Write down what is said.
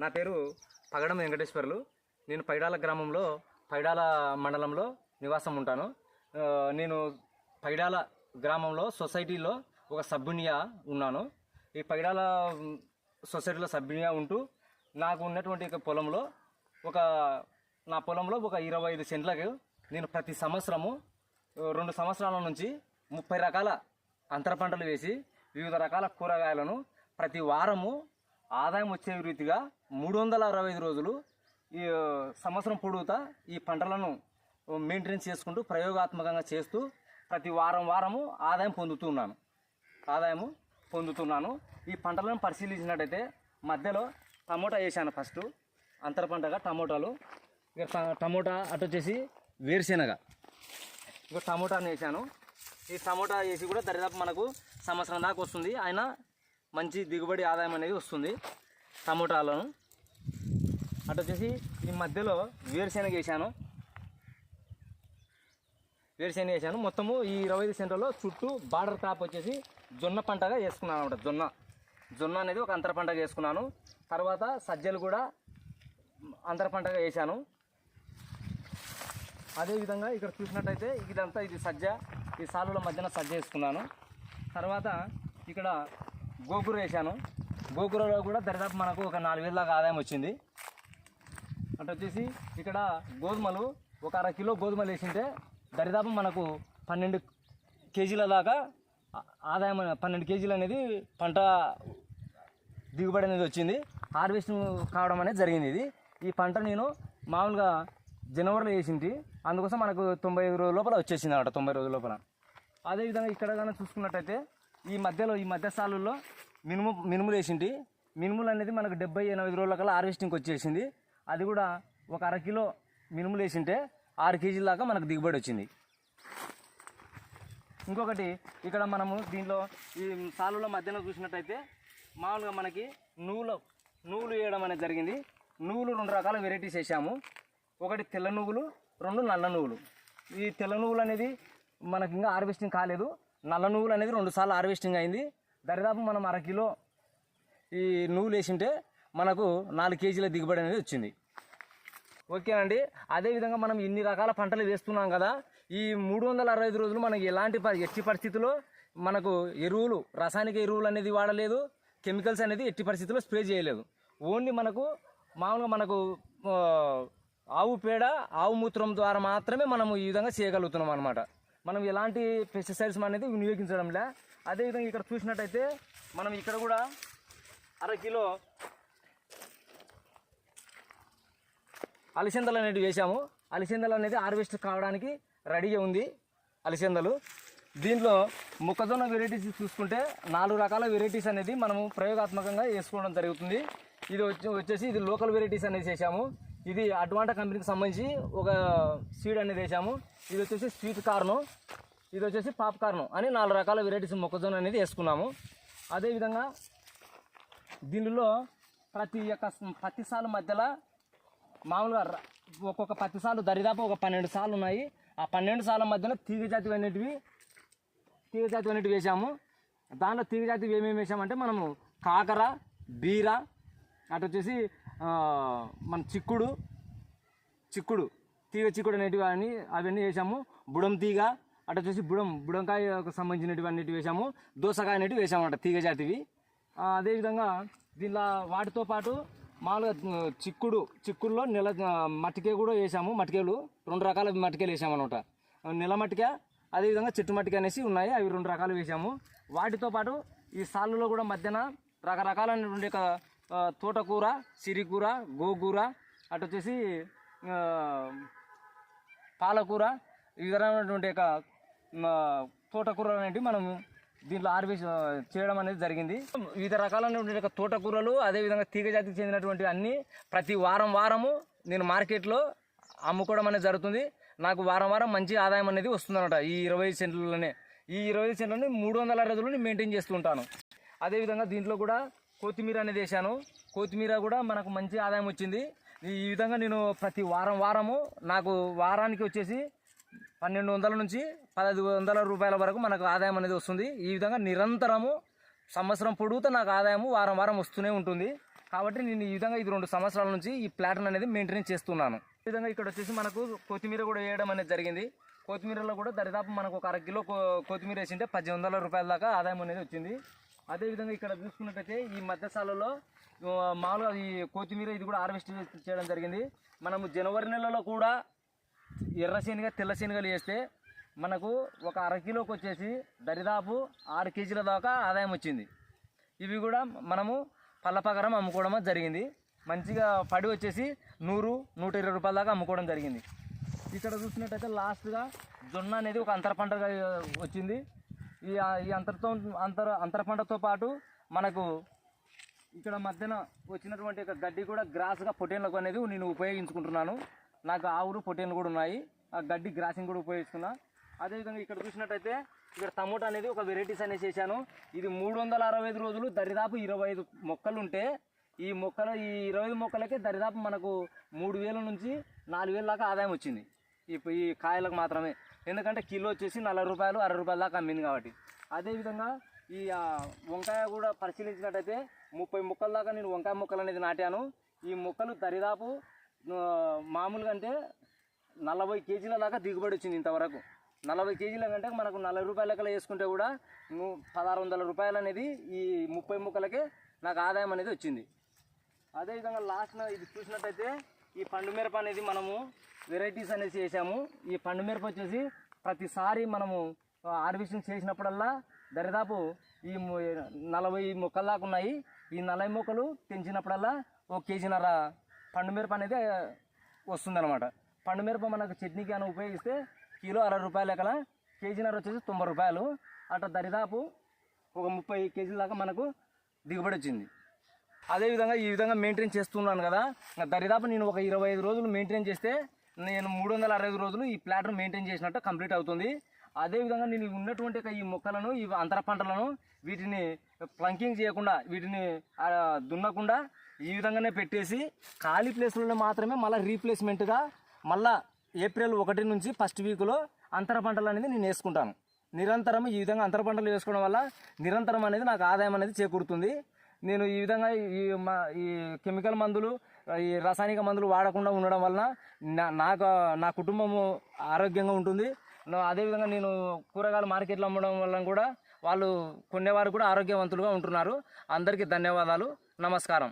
నా పేరు పగడం వెంకటేశ్వర్లు. నేను పైడాల గ్రామంలో పైడాల మండలంలో నివాసం ఉంటాను. నేను పైడాల గ్రామంలో సొసైటీలో ఒక సభ్యునిగా ఉన్నాను. ఈ పైడాల సొసైటీలో సభ్యునిగా ఉంటూ నాకు ఉన్నటువంటి పొలంలో నా పొలంలో ఒక 25 సెంట్లకు నేను ప్రతి సంవత్సరము 2 సంవత్సరాల నుంచి 30 రకాల అంతర పంటలు వేసి వివిధ రకాల కూరగాయలను ప్రతి వారము ఆదాయం వచ్చే రీతిగా 365 రోజులు ఈ సంవత్సరం పొడుగుతా ఈ పంటలను మెయింటెనెన్స్ చేసుకుంటూ ప్రయోగాత్మకంగా చేస్తూ ప్రతి వారము ఆదాయం పొందుతున్నాను. ఈ పంటలను పరిశీలించినట్టయితే మధ్యలో టమోటా వేసాను. ఫస్ట్ అంతర పంటగా టమోటాలు, ఇక టమోటా అటు వచ్చేసి వేరుశెనగ, ఇక టమోటాను వేసాను. ఈ టమోటా వేసి కూడా దరిదాపు మనకు సంవత్సరం దాకా వస్తుంది. అయినా మంచి దిగుబడి ఆదాయం అనేది వస్తుంది టమోటాలను. అటు వచ్చేసి ఈ మధ్యలో వేరుశెనగ వేసాను. మొత్తము ఈ 25 సెంట్లలో చుట్టూ బార్డర్ క్రాప్ వచ్చేసి జొన్న పంటగా వేసుకున్నాను అనమాట. జొన్న అనేది ఒక అంతర పంటగా వేసుకున్నాను. తర్వాత సజ్జలు కూడా అంతర పంటగా వేసాను. అదేవిధంగా ఇక్కడ చూసినట్టయితే ఇదంతా ఇది సజ్జ, ఈ సాలుల మధ్యన సజ్జ వేసుకున్నాను. తర్వాత ఇక్కడ గోకూర వేసాను. గోకూరలో కూడా దరిదాపు మనకు ఒక 4,000 దాకా ఆదాయం వచ్చింది. అటు వచ్చేసి ఇక్కడ గోధుమలు ఒక 1/2 కిలో గోధుమలు వేసింటే దరిదాపు మనకు 12 కేజీల దాకా ఆదాయం, 12 కేజీలు అనేది పంట దిగుబడి అనేది వచ్చింది. హార్వెస్టింగ్ కావడం అనేది జరిగింది. ఈ పంట నేను మామూలుగా జనవరిలో వేసింటి, అందుకోసం మనకు 90 రోజుల లోపల వచ్చేసింది అన్నమాట, 90 రోజుల లోపల. అదేవిధంగా ఇక్కడ కానీ చూసుకున్నట్టయితే ఈ మధ్య సాలుల్లో మినుములు వేసింటి. మినుములు అనేది మనకు 70-80 రోజుల కల్లా హార్వెస్టింగ్కి వచ్చేసింది. అది కూడా ఒక 1/2 కిలో మినుములు వేసింటే 6 కేజీల దాకా మనకు దిగుబడి వచ్చింది. ఇంకొకటి ఇక్కడ మనము దీంట్లో ఈ సాలుల మధ్యన చూసినట్టయితే మామూలుగా మనకి నువ్వులు వేయడం అనేది జరిగింది. నువ్వులు 2 రకాల వెరైటీస్ వేసాము. ఒకటి తెల్ల నువ్వులు, 2 నల్ల నువ్వులు. ఈ తెల్ల నువ్వులు అనేది మనకి ఇంకా హార్వెస్టింగ్ కాలేదు. నల్ల నువ్వులు అనేది 2 సార్లు హార్వెస్టింగ్ అయింది. దరిదాపు మనం 1/2 కిలో ఈ నువ్వులు వేసింటే మనకు 4 కేజీల దిగుబడి అనేది వచ్చింది. ఓకేనండి. అదేవిధంగా మనం ఇన్ని రకాల పంటలు వేస్తున్నాం కదా, ఈ 365 రోజులు మనకి ఎట్టి పరిస్థితుల్లో మనకు రాసాయనిక ఎరువులు అనేది వాడలేదు, కెమికల్స్ అనేది ఎట్టి పరిస్థితుల్లో స్ప్రే చేయలేదు. ఓన్లీ మామూలుగా మనకు ఆవు పేడ, ఆవు మూత్రం ద్వారా మాత్రమే మనం ఈ విధంగా చేయగలుగుతున్నాం అనమాట. మనం ఎలాంటి పెస్టిసైడ్స్ అనేది వినియోగించడంలే. అదేవిధంగా ఇక్కడ చూసినట్టయితే మనం ఇక్కడ కూడా 1/2 కిలో అలసందలు అనేవి వేసాము. అలసందలు అనేది హార్వెస్ట్ కావడానికి రెడీగా ఉంది అలసందలు. దీంట్లో మొక్కజొన్న వెరైటీస్ చూసుకుంటే 4 రకాల వెరైటీస్ అనేది మనము ప్రయోగాత్మకంగా వేసుకోవడం జరుగుతుంది. ఇది వచ్చేసి ఇది లోకల్ వెరైటీస్ అనేది వేసాము. ఇది అడ్వాంటా కంపెనీకి సంబంధించి ఒక సీడ్ అనేది వేసాము. ఇది వచ్చేసి స్వీట్ కార్ను, ఇది వచ్చేసి పాప్కార్న్ అని 4 రకాల వెరైటీస్ మొక్కజొన్న అనేది వేసుకున్నాము. అదేవిధంగా దీనిలో ప్రతి సాలు మధ్యలో మామూలుగా ఒక్కొక్క 10 సార్లు దరిదాపు ఒక 12 సార్లు ఉన్నాయి. ఆ 12 సార్ల మధ్యలో తీగజాతి అనేటివి వేసాము. దాంట్లో తీగజాతి ఏమేమి వేసామంటే మనము కాకర, బీర, అటు వచ్చేసి మన చిక్కుడు అనేటివి అవన్నీ వేసాము. బుడం తీగ, అటు వచ్చేసి బుడంకాయకు సంబంధించినవి అన్నిటివి వేసాము. దోసకాయ అనేటివి వేసామన్నమాట తీగజాతివి. అదేవిధంగా దీనిలో వాటితో పాటు మామూలుగా చిక్కుడులో మట్టికే కూడా వేసాము. మట్టికేలు 2 రకాల మట్టికేలు వేసామన్నమాట. నెల మట్టిక, అదేవిధంగా చెట్టు మట్టిక అనేసి ఉన్నాయి, అవి 2 రకాలు వేసాము. వాటితో పాటు ఈ సాళ్ళలో కూడా మధ్యన రకరకాలైనటువంటి తోటకూర, సిరికూర, గోకూర, అటు వచ్చేసి పాలకూర, ఈ విధమైనటువంటి తోటకూర అనేవి మనం దీంట్లో హార్వెస్ట్ చేయడం అనేది జరిగింది. వివిధ రకాలైనటువంటి తోటకూరలు, అదేవిధంగా తీగజాతికి చెందినటువంటి అన్నీ ప్రతి వారము నేను మార్కెట్లో అమ్ముకోవడం అనేది జరుగుతుంది. నాకు వారం మంచి ఆదాయం అనేది వస్తుందన్నమాట. ఈ 25 సెంట్లలోనే 300 రోజులు మెయింటైన్ చేస్తూ ఉంటాను. అదేవిధంగా దీంట్లో కూడా కొత్తిమీర అనేది వేసాను. కొత్తిమీర కూడా మనకు మంచి ఆదాయం వచ్చింది. ఈ విధంగా నేను ప్రతి వారము నాకు వారానికి వచ్చేసి 1,200 నుంచి 1,500 రూపాయల వరకు మనకు ఆదాయం అనేది వస్తుంది. ఈ విధంగా నిరంతరము సంవత్సరం పొడుగుతా నాకు ఆదాయము వారం వస్తూనే ఉంటుంది. కాబట్టి నేను ఈ విధంగా ఇది 2 సంవత్సరాల నుంచి ఈ ప్లాట్ని అనేది మెయింటైన్ చేస్తున్నాను. ఈ విధంగా ఇక్కడ వచ్చేసి మనకు కొత్తిమీర కూడా వేయడం అనేది జరిగింది. కొత్తిమీరలో కూడా దరిదాపు మనకు ఒక 1/2 కిలో కొత్తిమీర వేసింటే 1800 రూపాయల దాకా ఆదాయం అనేది వచ్చింది. అదేవిధంగా ఇక్కడ చూసుకున్నట్టయితే ఈ మధ్యసాలలో మామూలుగా ఈ కొత్తిమీర ఇది కూడా హార్వెస్ట్ చేయడం జరిగింది. మనము జనవరి నెలలో కూడా ఎర్ర శనగ తెల్ల శనగలు వేస్తే మనకు ఒక 1/2 కిలోకి వచ్చేసి దరిదాపు 6 కేజీల దాకా ఆదాయం వచ్చింది. ఇవి కూడా మనము పళ్ళ ప్రకారం అమ్ముకోవడం జరిగింది. మంచిగా పడి వచ్చేసి 100-120 రూపాయల దాకా అమ్ముకోవడం జరిగింది. ఇక్కడ చూసినట్టయితే లాస్ట్గా జొన్న అనేది ఒక అంతర పంటగా వచ్చింది. ఈ అంతర పంటతో పాటు మనకు ఇక్కడ మధ్యన వచ్చినటువంటి గడ్డి కూడా గ్రాస్గా పొటేన్లకు అనేది నేను ఉపయోగించుకుంటున్నాను. నాకు ఆవులు పొటేన్లు కూడా ఉన్నాయి. ఆ గడ్డి గ్రాసింగ్ కూడా ఉపయోగిస్తున్నా. అదేవిధంగా ఇక్కడ చూసినట్టయితే ఇక్కడ టమోటా అనేది ఒక వెరైటీస్ అనేది చేశాను. ఇది 365 రోజులు దరిదాపు 25 మొక్కలు ఉంటే ఈ 25 మొక్కలకి దరిదాపు మనకు 3000 నుంచి 4000 దాకా ఆదాయం వచ్చింది ఈ కాయలకు మాత్రమే. ఎందుకంటే కిలో వచ్చేసి 40 రూపాయలు 60 రూపాయల దాకా అమ్మింది కాబట్టి. అదేవిధంగా ఈ వంకాయ కూడా పరిశీలించినట్టయితే 30 మొక్కల దాకా నేను వంకాయ మొక్కలు అనేది నాటాను. ఈ మొక్కలు దరిదాపు మామూలుగా అంటే 40 కేజీల దాకా దిగుబడి వచ్చింది. ఇంతవరకు 40 కేజీల కంటే మనకు 40 రూపాయల లెక్కలు వేసుకుంటే కూడా 1600 రూపాయలు అనేది ఈ 30 మొక్కలకే నాకు ఆదాయం అనేది వచ్చింది. అదేవిధంగా లాస్ట్న ఇది చూసినట్టయితే ఈ పండు మిరప అనేది మనము వెరైటీస్ అనేది చేసాము. ఈ పండు మిరప వచ్చేసి ప్రతిసారి మనము హార్వెస్టింగ్ చేసినప్పుడల్లా దరిదాపు ఈ 40 మొక్కల దాకా ఉన్నాయి. ఈ 40 మొక్కలు పెంచినప్పుడల్లా 1 కేజీన్నర పండు మిరప అనేది వస్తుందన్నమాట. పండు మిరప మనకు చట్నీకి అని ఉపయోగిస్తే కిలో 60 రూపాయల లెక్కల, కేజీన్నర వచ్చేసి 90 రూపాయలు. అట్లా దరిదాపు ఒక 30 కేజీల దాకా మనకు దిగుబడి వచ్చింది. అదేవిధంగా ఈ విధంగా మెయింటైన్ చేస్తున్నాను కదా. దరిదాపు నేను ఒక 25 రోజులు మెయింటైన్ చేస్తే నేను 365 రోజులు ఈ ప్లాట్ను మెయింటైన్ చేసినట్టు కంప్లీట్ అవుతుంది. అదేవిధంగా నేను ఉన్నటువంటి ఈ మొక్కలను ఈ అంతర పంటలను వీటిని ప్లంకింగ్ చేయకుండా వీటిని దున్నకుండా ఈ విధంగానే పెట్టేసి ఖాళీ ప్లేస్లలో మాత్రమే మళ్ళీ రీప్లేస్మెంట్గా మళ్ళీ ఏప్రిల్ 1 నుంచి ఫస్ట్ వీక్లో అంతర పంటలు అనేది నేను వేసుకుంటాను. నిరంతరం ఈ విధంగా అంతర పంటలు వేసుకోవడం వల్ల నిరంతరం అనేది నాకు ఆదాయం అనేది చేకూరుతుంది. నేను ఈ విధంగా ఈ కెమికల్ మందులు ఈ రసాయనిక మందులు వాడకుండా ఉండడం వలన నా కుటుంబము ఆరోగ్యంగా ఉంటుంది. అదేవిధంగా నేను కూరగాయల మార్కెట్లో అమ్మడం వల్ల కూడా వాళ్ళు కొనేవారు కూడా ఆరోగ్యవంతులుగా ఉంటున్నారు. అందరికీ ధన్యవాదాలు. నమస్కారం.